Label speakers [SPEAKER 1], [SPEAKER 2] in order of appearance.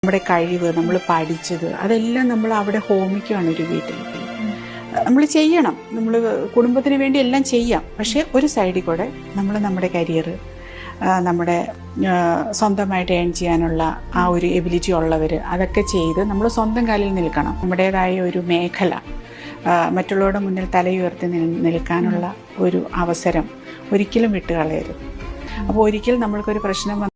[SPEAKER 1] നമ്മുടെ കഴിവ്, നമ്മൾ പഠിച്ചത് അതെല്ലാം നമ്മൾ അവിടെ ഹോമിക്കുകയാണ് ഒരു വീട്ടിൽ. നമ്മൾ ചെയ്യണം, നമ്മൾ കുടുംബത്തിന് വേണ്ടി എല്ലാം ചെയ്യാം. പക്ഷേ ഒരു സൈഡിൽ കൂടെ നമ്മൾ നമ്മുടെ കരിയർ, നമ്മുടെ സ്വന്തമായിട്ട് ഏൺ ചെയ്യാനുള്ള ആ ഒരു എബിലിറ്റി ഉള്ളവർ അതൊക്കെ ചെയ്ത് നമ്മൾ സ്വന്തം കാലിൽ നിൽക്കണം. നമ്മുടേതായ ഒരു മേഖല, മറ്റുള്ളവരുടെ മുന്നിൽ തലയുയർത്തി നിൽക്കാനുള്ള ഒരു അവസരം ഒരിക്കലും വിട്ടുകളയരുത്. അപ്പോൾ ഒരിക്കൽ നമ്മൾക്കൊരു പ്രശ്നം